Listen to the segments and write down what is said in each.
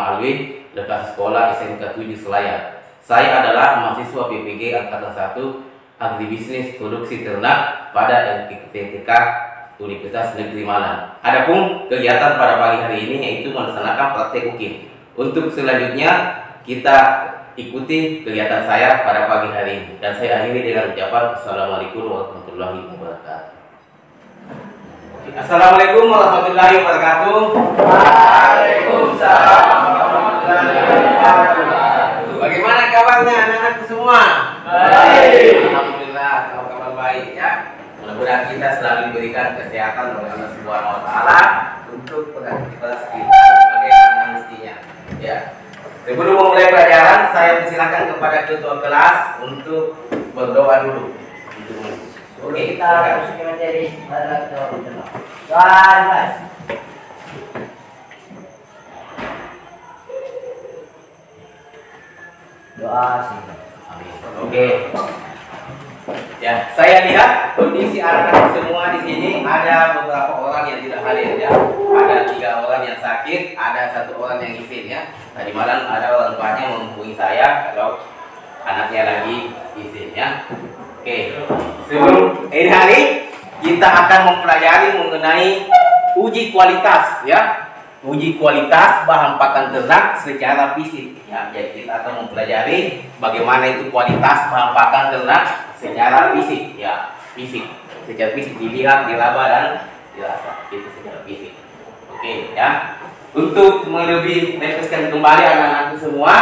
Muhammad Alwi, Lekas Sekolah SMK 7 Selayar. Saya adalah mahasiswa PPG Angkatan 1 Agribisnis Produksi Ternak pada LPTK Universitas Negeri Malang. Adapun kegiatan pada pagi hari ini yaitu melaksanakan praktek UKIM. Untuk selanjutnya kita ikuti kegiatan saya pada pagi hari ini dan saya akhiri dengan ucapan Assalamualaikum warahmatullahi wabarakatuh. Assalamualaikum warahmatullahi wabarakatuh. Waalaikumsalam warahmatullahi wabarakatuh. Bagaimana kabarnya anak-anakku semua? Baik. Alhamdulillah, kabar baik ya. Mudah-mudahan kita selalu diberikan kesehatan oleh Allah Subhanahu wa taala untuk beraktivitas kita sebagaimana mestinya. Ya. Sebelum memulai pelajaran, saya persilakan kepada ketua kelas untuk berdoa dulu. Oke, kita harus menjadi doa sih. Oke. Ya, saya lihat kondisi anak-anak semua di sini ada beberapa orang yang tidak hadir ya. Ada 3 orang yang sakit, ada 1 orang yang izin ya. Tadi malam ada orang tuanya menghubungi saya kalau anaknya lagi izin ya. Oke, sebelum ini hari kita akan mempelajari mengenai uji kualitas ya, uji kualitas bahan pakan ternak secara fisik ya. Jadi kita akan mempelajari bagaimana itu kualitas bahan pakan ternak secara fisik ya, secara fisik dilihat, diraba dan dirasa itu secara fisik. Oke ya, untuk lebih menegaskan kembali anak-anakku semua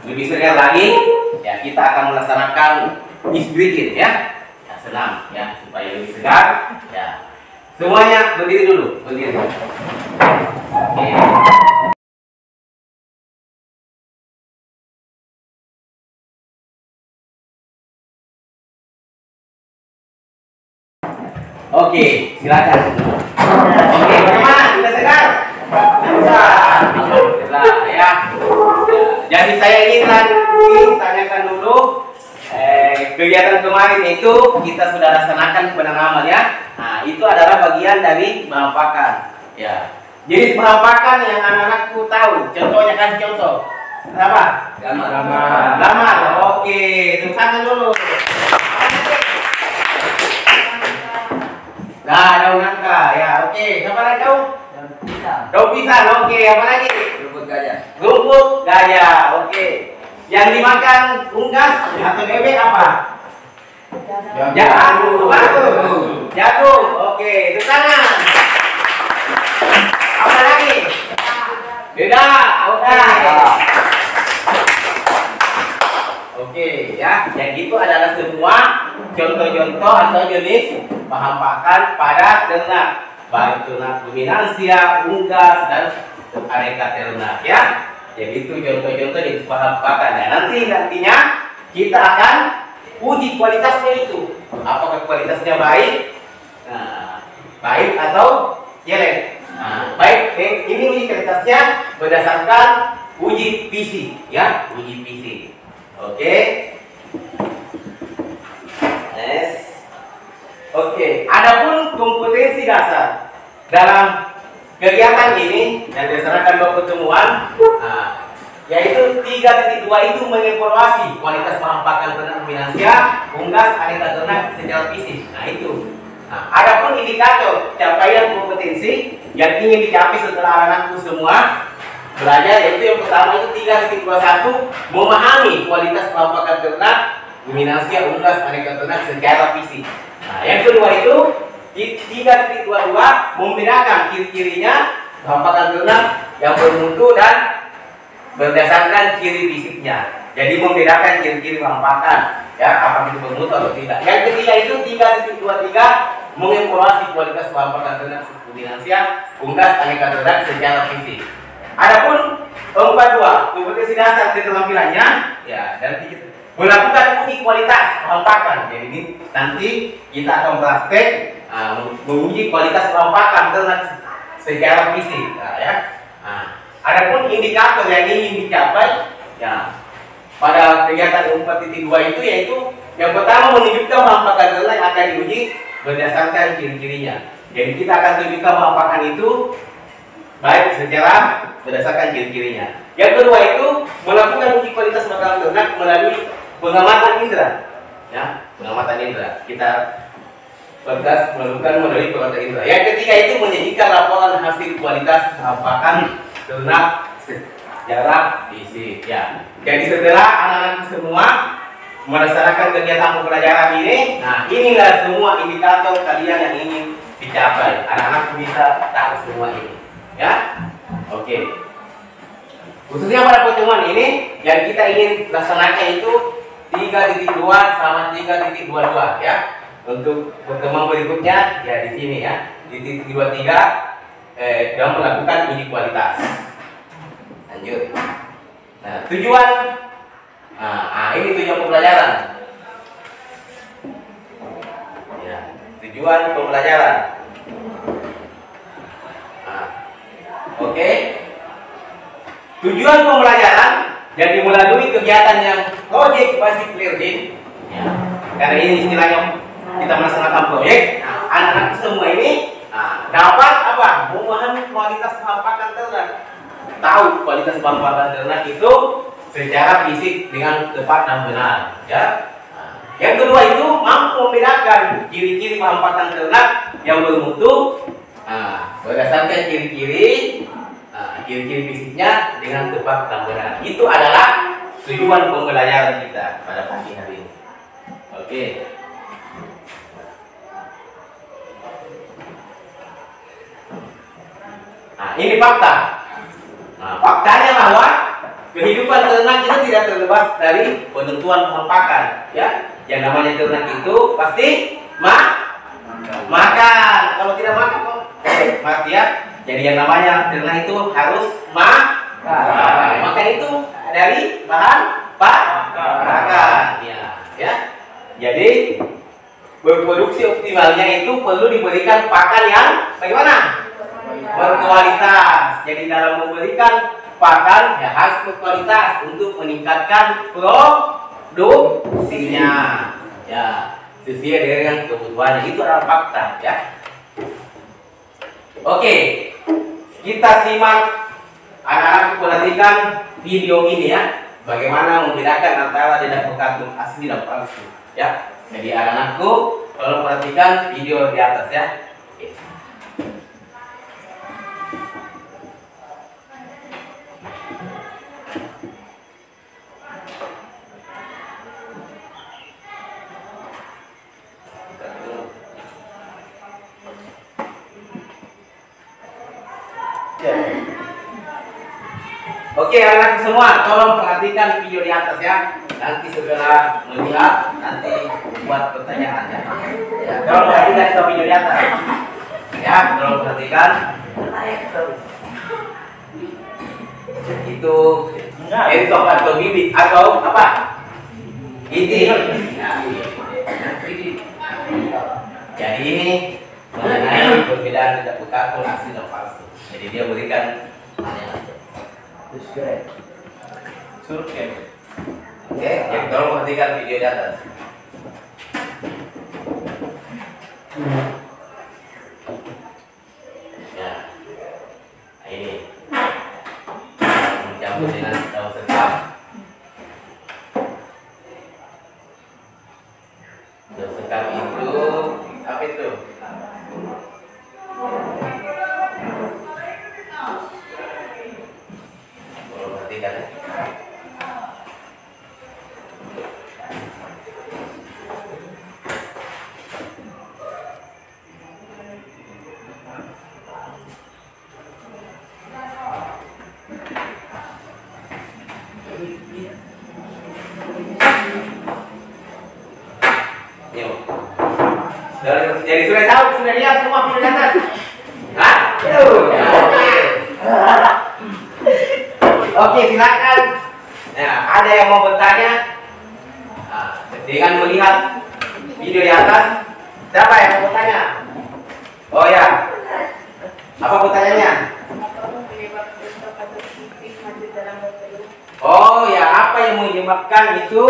lebih segar lagi ya, kita akan melaksanakan isbreaking ya, senam ya supaya lebih segar ya. Semuanya berdiri dulu, berdiri. Oke. Oke, silakan. Oke, bagaimana? Sudah segar? Sudah ya. Jadi saya ingin tanyakan dulu. Kegiatan kemarin itu kita sudah laksanakan penanaman ya. Nah, itu adalah bagian dari bahan pakan. Ya. Jenis bahan pakan yang anak-anakku tahu. Contohnya, kasih contoh. Apa? Lamar. Oke, tepuk tangan dulu. Nah, daun nangka. Ya, oke. Apa lagi kau? Daun pisang. Oke, apa lagi? Rumput gajah. Oke. Yang dimakan unggas atau bebek apa? Jagung. Oke, itu tangan. Apa lagi? Beda. Oke, ya. Yang itu adalah semua contoh-contoh atau jenis bahan pakan pada ternak, baik ternak ruminansia, unggas dan aneka ternak ya. Jadi itu contoh-contoh jenis bahan pakan. Nah, nantinya kita akan uji kualitasnya itu. Apakah kualitasnya baik? Nah, baik atau jelek? Nah, baik. Ini uji kualitasnya berdasarkan uji fisik ya, uji fisik. Oke. Yes. Oke. Adapun kompetensi dasar dalam kegiatan ini yang dilaksanakan 2 pertemuan, yaitu 3.2 itu mengevaluasi kualitas bahan pakan ternak ruminansia, unggas, aneka ternak secara fisik. Nah itu. Nah, adapun indikator capaian kompetensi yang ingin dicapai setelah anak-anakku semua belajar, yaitu yang pertama itu 3.21 memahami kualitas bahan pakan ternak ruminansia, unggas, aneka ternak secara fisik. Nah, yang kedua itu 3.22 membedakan ciri-cirinya bahan pakan ternak yang bermutu dan berdasarkan ciri fisiknya. Jadi membedakan ciri-ciri bahan pakan ya, apakah itu bermutu atau tidak. Yang ketiga itu 3.23 mengevaluasi kualitas bahan pakan ternak ruminansia, unggas, aneka ternak secara fisik. Adapun 42 kompetensi dasar keterampilannya ya, dan melakukan uji kualitas bahan pakan. Jadi ini nanti kita akan praktek menguji kualitas bahan pakan ternak secara fisik ya. Adapun indikator yang ingin dicapai ya pada kegiatan 4.2 itu yaitu yang pertama menunjukkan bahan pakan ternak yang akan diuji berdasarkan ciri-cirinya. Jadi kita akan tunjukkan bahan pakan itu baik secara berdasarkan ciri-cirinya. Yang kedua itu melakukan uji kualitas makanan ternak melalui pengamatan indera. Ya, pengamatan indera. Kita petugas melakukan melalui pengamatan indera. Yang ketiga itu menyajikan laporan hasil kualitas pakan ternak secara fisik. Ya. Jadi setelah anak-anak semua melaksanakan kegiatan pembelajaran ini, nah inilah semua indikator kalian yang ingin dicapai. Anak-anak bisa tahu semua ini, ya. Oke. Khususnya pada pertemuan ini yang kita ingin laksanakan itu 3.2 sama 3.22 ya. Untuk pertemuan berikutnya ya di sini ya. Di titik 23 dalam melakukan uji kualitas. Lanjut. Nah, tujuan ini tujuan pembelajaran. Ya, tujuan pembelajaran. Oke. Tujuan pembelajaran jadi melalui kegiatan yang project basic learning. Ya. Karena ini istilahnya kita melaksanakan proyek. Nah, anak-anak semua ini dapat apa? Memahami kualitas bahan pakan ternak. Tahu kualitas bahan pakan ternak itu secara fisik dengan tepat dan benar. Ya. Yang kedua itu mampu membedakan ciri-ciri bahan pakan ternak yang bermutu berdasarkan ciri-ciri fisiknya dengan tepat dan benar. Itu adalah tujuan pembelajaran kita pada pagi hari ini. Oke. Nah, ini fakta. Nah, faktanya bahwa kehidupan ternak itu tidak terlepas dari penentuan bahan pakan. Ya, yang namanya ternak itu pasti makan. Kalau tidak makan, mati ya. Jadi yang namanya ternak itu harus makan. Makan itu dari bahan pakan. Ya. Jadi berproduksi optimalnya itu perlu diberikan pakan yang bagaimana? Berkualitas. Jadi dalam memberikan pakan ya harus berkualitas untuk meningkatkan produksinya. Ya, sesuai dengan kebutuhannya. Itu adalah fakta ya. Oke. Kita simak, anak-anak perhatikan video ini ya. Bagaimana membedakan antara lidah bekatung asli dan palsu ya. Jadi anak-anakku tolong perhatikan video di atas ya. Oke. Oke, anak semua, tolong perhatikan video di atas ya. Nanti setelah melihat, nanti buat pertanyaan ya. Tolong perhatikan video di atas. Ya, tolong perhatikan. Itu entok atau bibit atau apa? Ini. Jadi ini mengenai perbedaan lidah bekatung asli dan palsu. Jadi dia berikan Oke, jadi tolong perhatikan video di atas. Ya, ini mencampur dengan daun sekam. Daun sekam itu apa itu? Tolong perhatikan ya. Jadi sudah tahu, sudah lihat semua video di atas? Hah? Oke, silakan. Nah, ada yang mau bertanya? Dengan melihat video di atas, siapa yang mau bertanya? Oh ya, apa pertanyaannya? Oh ya, apa yang menyebabkan itu?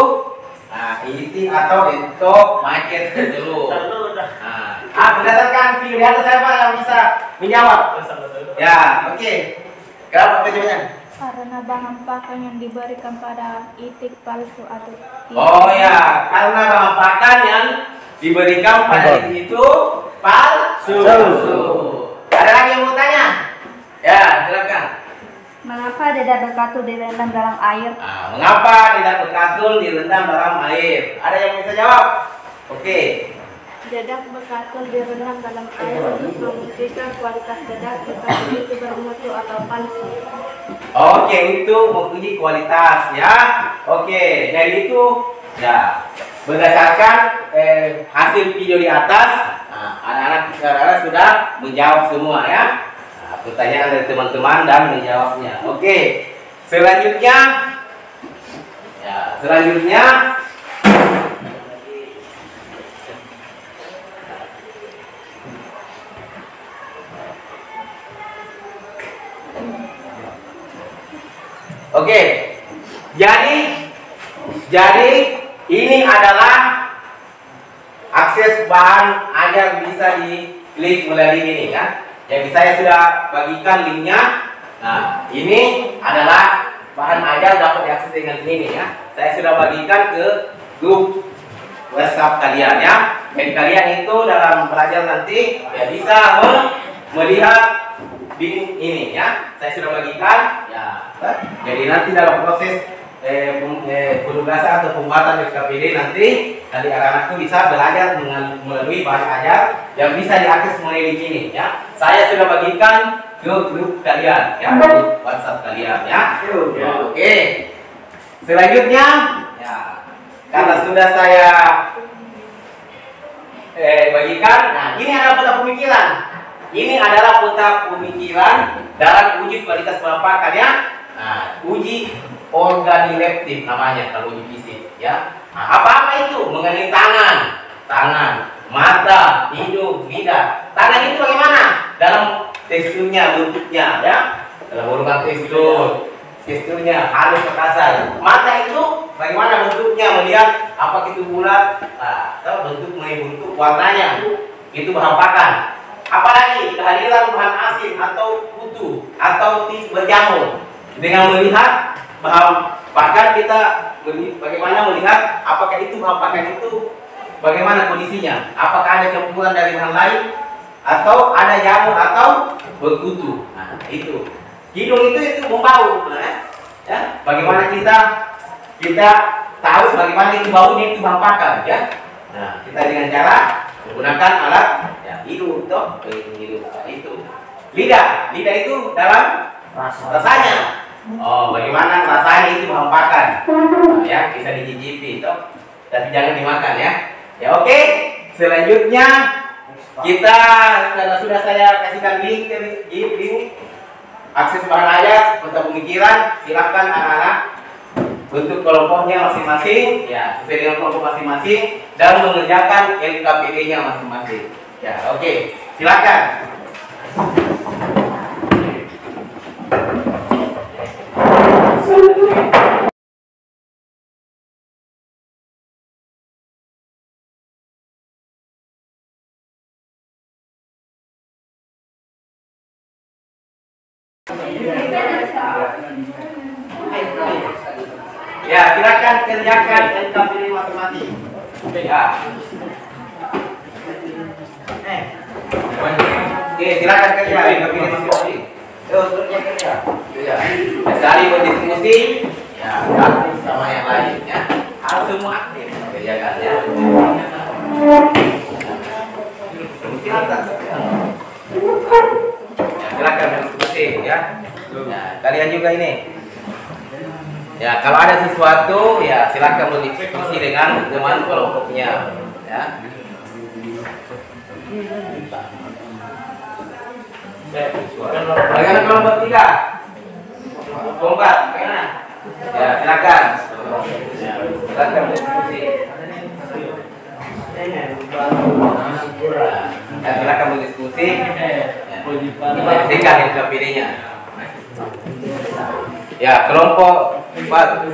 Iti atau itu macet dulu. Berdasarkan video di atas siapa yang bisa menjawab. Ya, oke. Kenapa pertanyaannya? Karena bahan pakan yang diberikan pada itik palsu atau Oh ya, karena bahan pakan yang diberikan pada itik itu palsu. Ada lagi yang mau tanya? Ya, silakan. mengapa dedak bekatul direndam dalam air? Mengapa dedak bekatul direndam dalam air? Ada yang bisa jawab? Oke. Dedak bekatul direndam dalam air untuk membuktikan kualitas dedak jika itu bermutu atau palsu. Oke, untuk menguji kualitas ya. Oke, jadi itu ya berdasarkan hasil video di atas, anak-anak sudah menjawab semua ya. Pertanyaan dari teman-teman dan menjawabnya. Oke, selanjutnya oke, jadi ini adalah akses bahan ajar bisa diklik melalui ini ya. Yang saya sudah bagikan linknya. Nah, ini adalah bahan ajar dapat diakses dengan ini ya. Saya sudah bagikan ke grup WhatsApp kalian ya. Jadi kalian itu dalam belajar nanti ya bisa melihat link ini ya. Saya sudah bagikan ya. Jadi nanti dalam proses penugasan atau pembuatan SKPD nanti anak-anak itu bisa belajar melalui bahan ajar yang bisa diakses melalui ini ya. Saya sudah bagikan ke grup kalian ya, grup WhatsApp kalian ya. Oke. Selanjutnya ya, karena sudah saya bagikan, nah ini adalah peta pemikiran. Ini adalah peta pemikiran dalam uji kualitas bahan pakan ya. Nah, uji organoleptik namanya kalau uji fisik ya. Nah, apa-apa itu mengenai tangan, mata, hidung, lidah. Tangan itu bagaimana? Dalam teksturnya, bentuknya ya. Dalam urutan teksturnya halus ke kasar. Mata itu bagaimana bentuknya, melihat apa itu bulat, atau bentuk warnanya. Itu bahan pakan. Apalagi kehadiran bahan asin atau kutu atau berjamur. Dengan melihat bahan pakan kita bagaimana melihat apakah itu bahan pakan itu bagaimana kondisinya, apakah ada campuran dari bahan lain atau ada jamur atau berkutu. Nah, itu hidung itu membau ya. Bagaimana kita tahu bagaimana itu baunya itu bahan pakan ya. Nah, kita dengan cara menggunakan alat ya, hidung itu lidah itu dalam rasanya. Oh, bagaimana rasanya itu bahan pakan? Nah, ya, bisa dicicipi toh, tapi jangan dimakan ya. Ya oke. Selanjutnya kita karena sudah saya kasihkan link akses bahan ajar, peta pemikiran, silakan anak-anak bentuk kelompoknya masing-masing ya, sesuai dengan kelompok masing-masing dan mengerjakan LKPD-nya masing-masing. Ya, oke. Silakan. Ya, silakan kerjakan LKPD masing-masing. Ya. Oke, silakan kerja LKPD masing-masing. Kerja. Ya. Sekali berdiskusi, ya, aktif sama yang lain ya. Harus semua aktif kerjakan ya. Silakan berdiskusi ya. Ya, kalian juga ini. Ya, kalau ada sesuatu ya silakan berdiskusi dengan teman kelompoknya ya. Bagaimana kelompok 3? Kelompok bagaimana? Ya, silakan. Silakan berdiskusi. Ya, silakan berdiskusi. Silakan LKPD-nya. Ya, kelompok 4.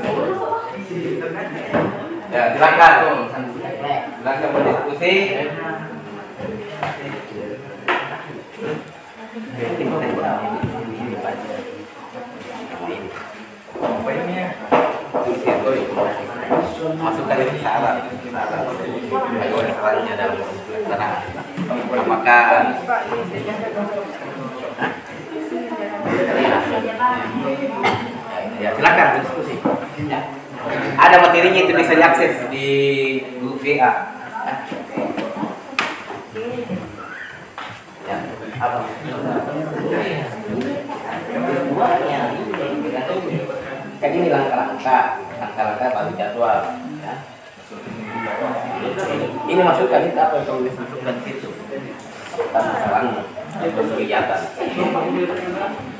Ya, silakan. Silakan berdiskusi. Masukkan itu saran. Ayo sarannya dalam tanah. Apakah ya, silakan berdiskusi. Ada materinya itu bisa diakses di grup WA. Ya, apa? Kan ini langkah-langkah bagi jadwal. Ya. Ini masukkan itu apa yang tulis masukkan di situ. Masalahnya kegiatan.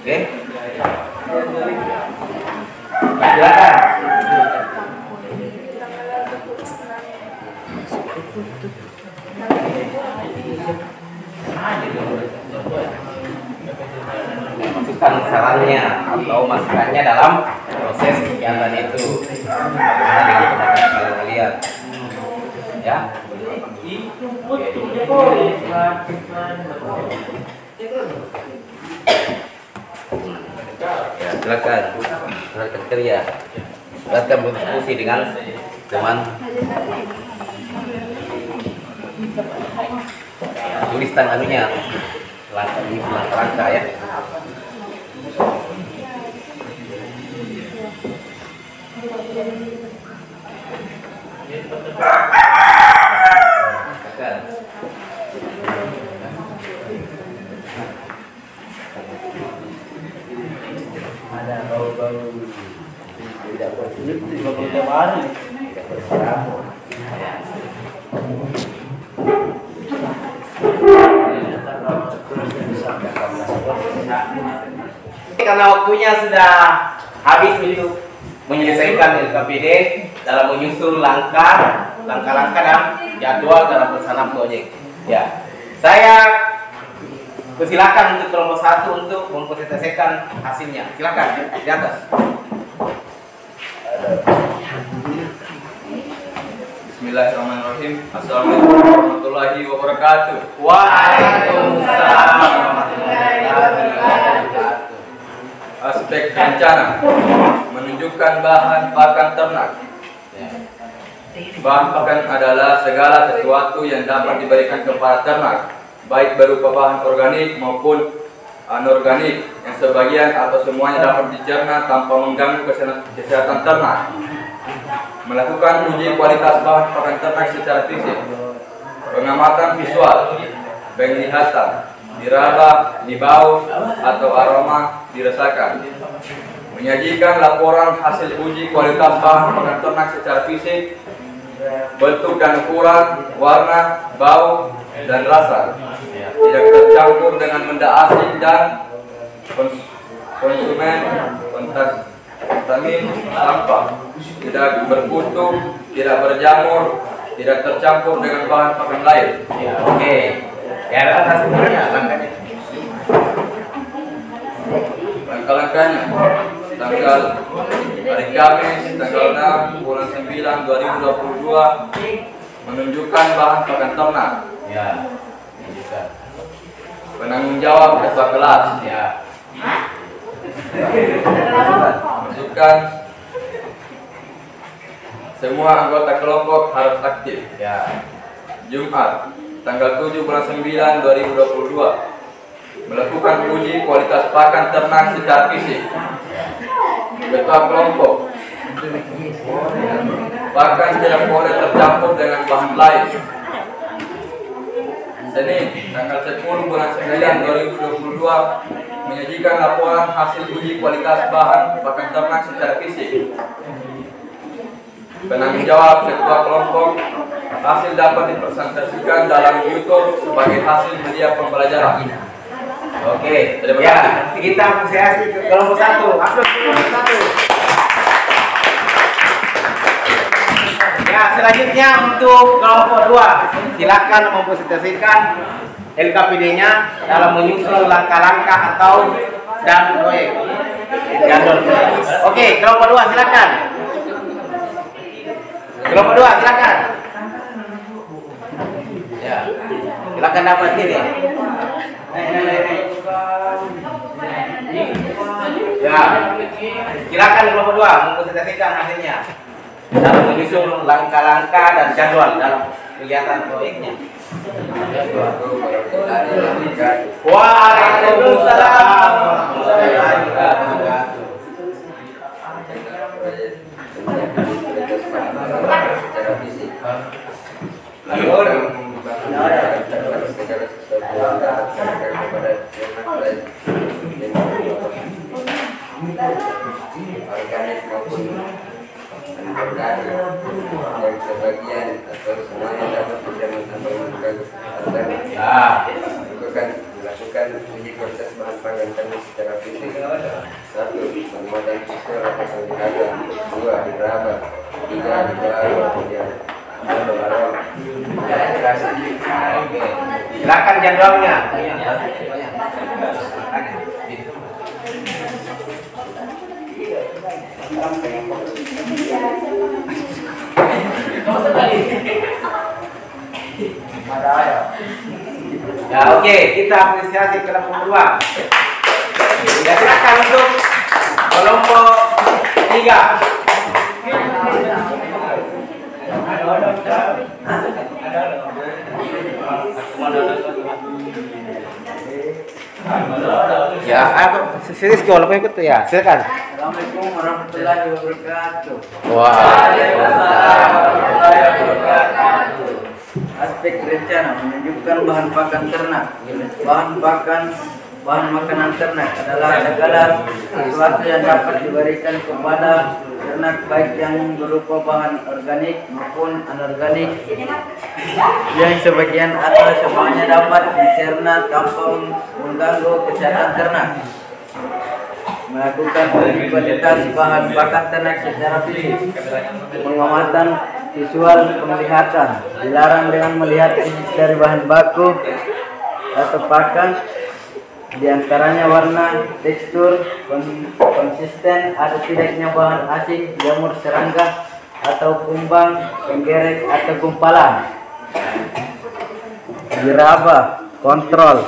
Oke. Silakan. Masukkan sarannya atau masukannya dalam proses kegiatan itu. Bagaimana kalian? Ya. Ya, silakan kerja. Silakan berdiskusi dengan teman. Tuliskan anunya, langkah-langkah ya. Ada bau-bau tidak berkulit di bawah baru. Karena waktunya sudah habis untuk menyelesaikan LKPD dalam menyusun langkah-langkah dan jadwal dalam pelaksanaan proyek. Ya, saya persilakan untuk kelompok 1 untuk mempresentasikan hasilnya. Silakan di atas. Bismillahirrahmanirrahim. Assalamualaikum warahmatullahi wabarakatuh. Waalaikumsalam warahmatullahi wabarakatuh. Aspek rencana menunjukkan bahan pakan ternak. Bahan pakan adalah segala sesuatu yang dapat diberikan kepada ternak, baik berupa bahan organik maupun anorganik, yang sebagian atau semuanya dapat dicerna tanpa mengganggu kesehatan ternak. Melakukan uji kualitas bahan pakan ternak secara fisik, pengamatan visual, penglihatan, diraba, dibau, atau aroma dirasakan. Menyajikan laporan hasil uji kualitas bahan pakan ternak secara fisik, bentuk dan ukuran, warna, bau, dan rasa. Tidak tercampur dengan benda asing dan konsumen kontamin sampah. Tidak berkutu, tidak berjamur, tidak tercampur dengan bahan pakan lain. Ya, oke. Ya, atas semuanya langkahnya. Langkah-langkahnya tanggal hari Kamis tanggal 6 bulan 9 2022 menunjukkan bahan pakan ternak. Ya. Bisa. Penanggung jawab ketua kelas. Ya. Masukkan semua anggota kelompok harus aktif. Ya. Jumat tanggal 7 bulan 9 2022 melakukan uji kualitas pakan ternak secara fisik. Ketua kelompok, pakan tidak boleh tercampur dengan bahan lain. Senin tanggal 10 bulan 9 2022 menyajikan laporan hasil uji kualitas bahan pakan ternak secara fisik. Penanggung jawab ketua kelompok, hasil dapat dipresentasikan dalam YouTube sebagai hasil media pembelajaran. Oke. Terima Ya, kasih. kita apresiasi ke kelompok 1. Aplaus kelompok 1. Ya, selanjutnya untuk kelompok 2, silakan mempresentasikan LKPD-nya dalam menyusun langkah-langkah atau dan proyek. Jadwal. Oke, kelompok 2 silakan. Kelompok 2 silakan. Ya. Silakan. Silakan dapat ini. Ya, silakan kelompok 2 mempresentasikan hasilnya dalam menyusun langkah-langkah dan jadwal dalam kegiatan proyeknya. Waalaikumsalam warahmatullahi wabarakatuh. Secara fisik. Organik maupun anorganik yang sebagian atau semuanya dapat dijamin tanpa mengganggu melakukan uji proses bahan pangan ternak secara fisik. 1. Penguatan visual atau penglihatan. 2. Diraba. 3. Dibawa kemudian Silakan jadwalnya. Ya, oke, kita apresiasi kelompok 2. Ya, silakan untuk kelompok 3. Ya, serius kalau ikut tuh ya, silakan. Assalamualaikum warahmatullahi wabarakatuh. Waalaikumsalam warahmatullahi wabarakatuh. Aspek rencana menunjukkan bahan pakan ternak. Bahan makanan ternak adalah segala sesuatu yang dapat diberikan kepada ternak, baik yang berupa bahan organik maupun anorganik, yang sebagian atau semuanya dapat dicerna tanpa mengganggu kesehatan ternak. Melakukan uji kualitas bahan pakan ternak secara fisik. Pengamatan visual penglihatan. Dilarang dengan melihat fisik dari bahan baku atau pakan, diantaranya warna, tekstur, konsisten, ada tidaknya bahan asing, jamur serangga atau kumbang, penggerek atau gumpalan. Diraba, kontrol.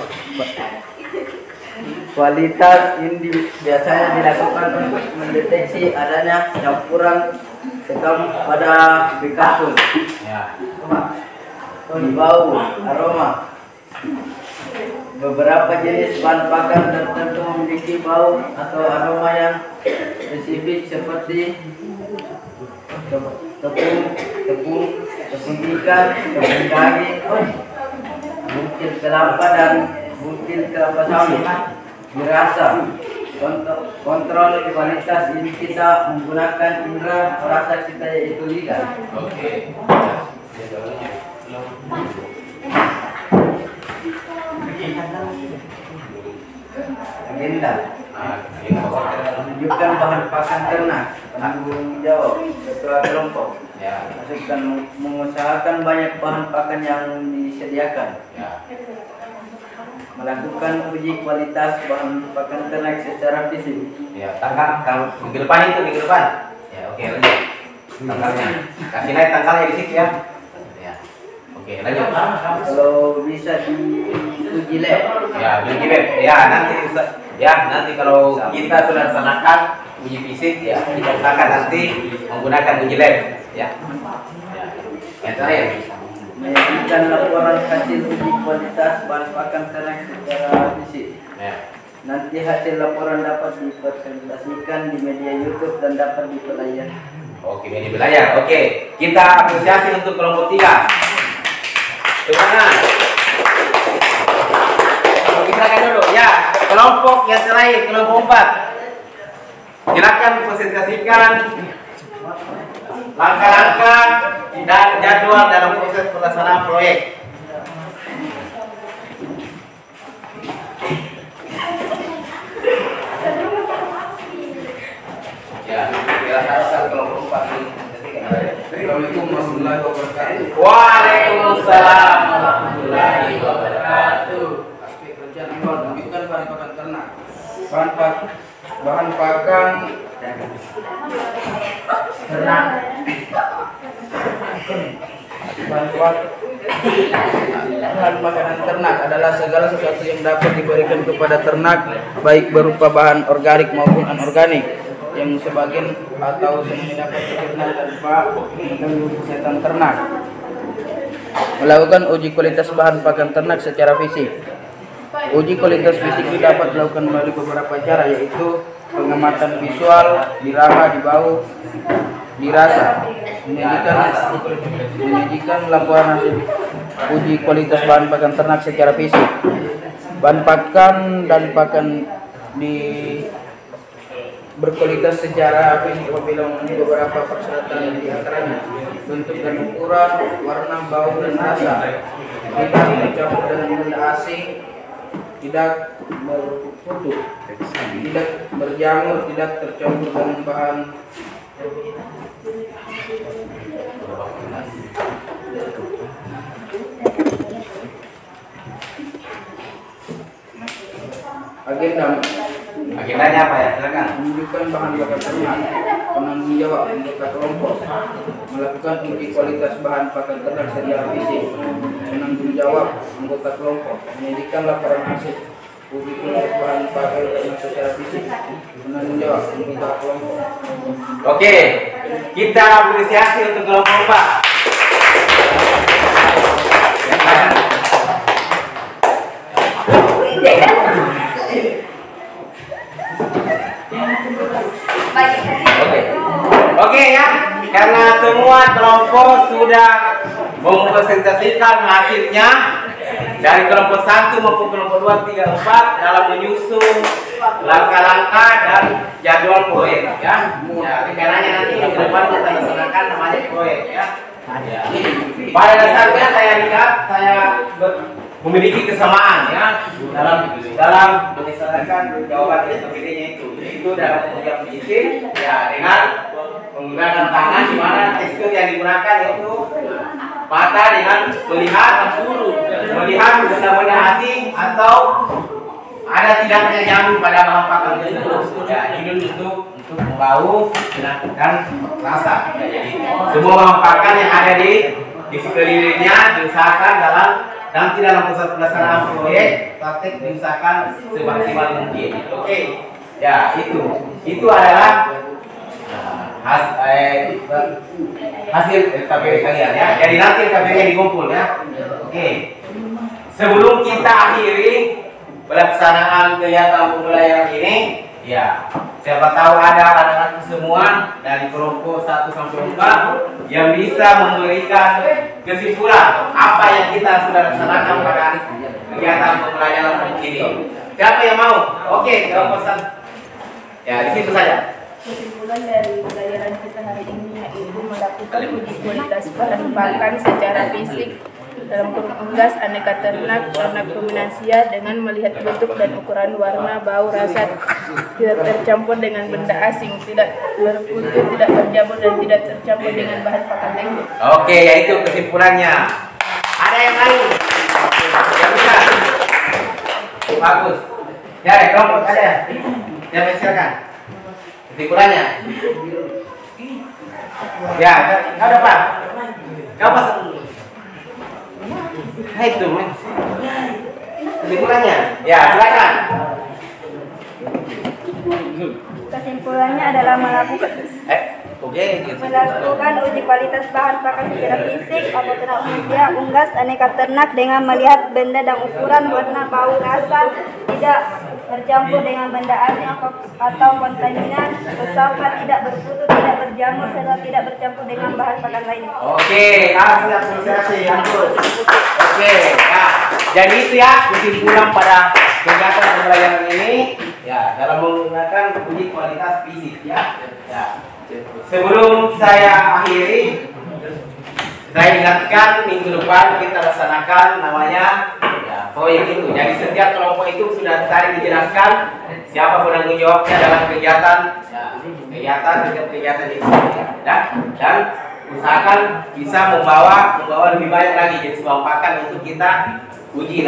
Kualitas ini biasanya dilakukan untuk mendeteksi adanya campuran sekam pada bekasun. Bau, aroma. Beberapa jenis bahan pakan tertentu memiliki bau atau aroma yang spesifik seperti tepung ikan, tepung daging, butir kelapa dan butir kelapa sawit. Dirasa. Kontrol kualitas ini kita menggunakan indera perasa kita, yaitu lidah. Oke. Agenda menunjukkan bahan pakan ternak. Penanggung jawab ketua kelompok mengusahakan banyak bahan pakan yang disediakan. Melakukan uji kualitas bahan pakan ternak secara fisik. Ya, tanggal minggu depan itu minggu depan. Ya, oke, lanjut. Tanggalnya. Kasih naik tanggalnya di situ ya. Ya. Oke, lanjut. Kalau bisa diuji lab. Ya, uji web. Ya, nanti kalau kita sudah laksanakan uji fisik ya, kita usahakan nanti menggunakan uji lab ya. Ya. Yang terakhir. Menyajikan laporan hasil uji kualitas bahan pakan ternak secara fisik. Ya. Nanti hasil laporan dapat dipresentasikan di media YouTube dan dapat dipelayani. Oke, media belayar. Oke, kita apresiasi untuk kelompok 3. Gimana? Silakan dulu. Ya, kelompok yang terakhir, kelompok 4. Silakan presentasikan langkah-langkah dan jadwal dalam proses pelaksanaan proyek. Ya, silakan kelompok 4 ini. Assalamualaikum warahmatullahi wabarakatuh. Waalaikumsalam warahmatullahi wabarakatuh. Aspek rencana menunjukkan bahan pakan ternak. Bahan pakan ternak. Bahan makanan ternak adalah segala sesuatu yang dapat diberikan kepada ternak, baik berupa bahan organik maupun anorganik, yang sebagian atau semuanya dapat diternak tanpa mengganggu kesehatan ternak. Melakukan uji kualitas bahan pakan ternak secara fisik. Uji kualitas fisik itu dapat dilakukan melalui beberapa cara, yaitu pengamatan visual, diraba, dibau, dirasa. Menyajikan laporan hasil uji kualitas bahan pakan ternak secara fisik. Bahan pakan dan pakan berkualitas secara fisik apabila memenuhi beberapa persyaratan, di antaranya bentuk dan ukuran, warna, bau, dan rasa, tidak tercampur dengan benda asing, tidak berkutu, tidak berjamur, tidak tercampur dengan bahan Agendanya apa ya? Silakan. Menunjukkan bahan pakan ternak, penanggung jawab anggota kelompok, melakukan uji kualitas bahan pakan ternak secara fisik, penanggung jawab anggota kelompok, menyajikan laporan hasil uji kualitas bahan pakan ternak secara fisik, penanggung jawab anggota kelompok. Oke, kita apresiasi untuk kelompok Pak. Oke ya, karena semua kelompok sudah mempresentasikan hasilnya dari kelompok 1 maupun kelompok 2, 3, 4 dalam menyusun langkah-langkah dan jadwal proyek ya. Karena nanti di depan kita laksanakan namanya proyek ya. Pada dasarnya saya lihat saya memiliki kesamaan ya dalam menyesuaikan jawaban SPBD-nya itu dalam ujian fisik ya dengan menggunakan tangan, di mana tekstur yang digunakan itu mata dengan melihat benda-benda asing atau ada tidaknya nyambung pada bahan pakan tersebut ya, ini untuk membau dan rasa ya, jadi semua bahan pakan yang ada di sekelilingnya diusahakan nanti dalam proses pelaksanaan proyek praktek diusahakan semaksimal mungkin. Oke ya, itu adalah hasil KPW kalian ya. Jadi nanti KPW dikumpul ya. Oke. Sebelum kita akhiri pelaksanaan kegiatan pembelajaran ini, ya, siapa tahu ada anak-anak semua dari kelompok 1 sampai 4 yang bisa memberikan kesimpulan apa yang kita sudah laksanakan pada kegiatan pembelajaran ini. Siapa yang mau? Oke, kelompok 1. Ya, di situ saja. Kesimpulan dari pelajaran kita hari ini yaitu melakukan uji kualitas bahan pakan secara fisik dalam kurung unggas aneka ternak ruminansia dengan melihat bentuk dan ukuran, warna, bau, rasa, tidak tercampur dengan benda asing, tidak berkutu, tidak berjamur, dan tidak tercampur dengan bahan pakan lainnya. Oke, yaitu kesimpulannya. Ada yang lain? Yang bisa? Bagus. Ya, kelompok ada. Ya, silakan. Kesimpulannya. Ya, ada Pak. Kamu itu kesimpulannya. Ya, silakan. Kesimpulannya adalah melakukan uji kualitas bahan pakan secara fisik atau ternak usia unggas aneka ternak dengan melihat benda dan ukuran, warna, bau, rasa, tidak bercampur dengan benda asing atau kontaminan, usahakan tidak berkutu, tidak berjamur, serta tidak bercampur dengan bahan pakan lainnya. Oke, hasil apresiasi. Oke, ya. Jadi itu ya kesimpulan pada kegiatan pembelajaran ini ya dalam menggunakan uji kualitas fisik ya. Sebelum saya akhiri, saya ingatkan minggu depan kita laksanakan namanya ya, proyek itu. Jadi setiap kelompok itu sudah tadi dijelaskan siapa penanggung jawabnya dalam kegiatan kegiatan itu ya. Dan usahakan bisa membawa lebih banyak lagi jenis bahan pakan untuk kita uji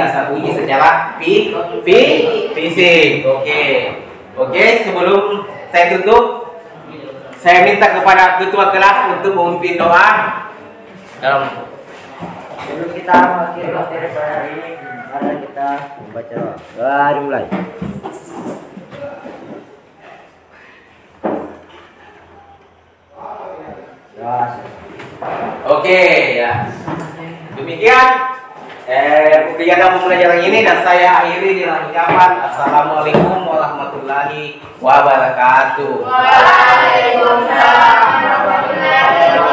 secara fisik. Oke, sebelum saya tutup, saya minta kepada ketua kelas untuk memimpin doa dalam Sebelum kita mengakhiri materi pada hari ini, mari kita membaca doa. Doa dimulai. Oke, ya. Demikian kegiatan pembelajaran ini dan saya akhiri dengan ucapan Assalamualaikum warahmatullahi wabarakatuh. Waalaikumsalam warahmatullahi wabarakatuh.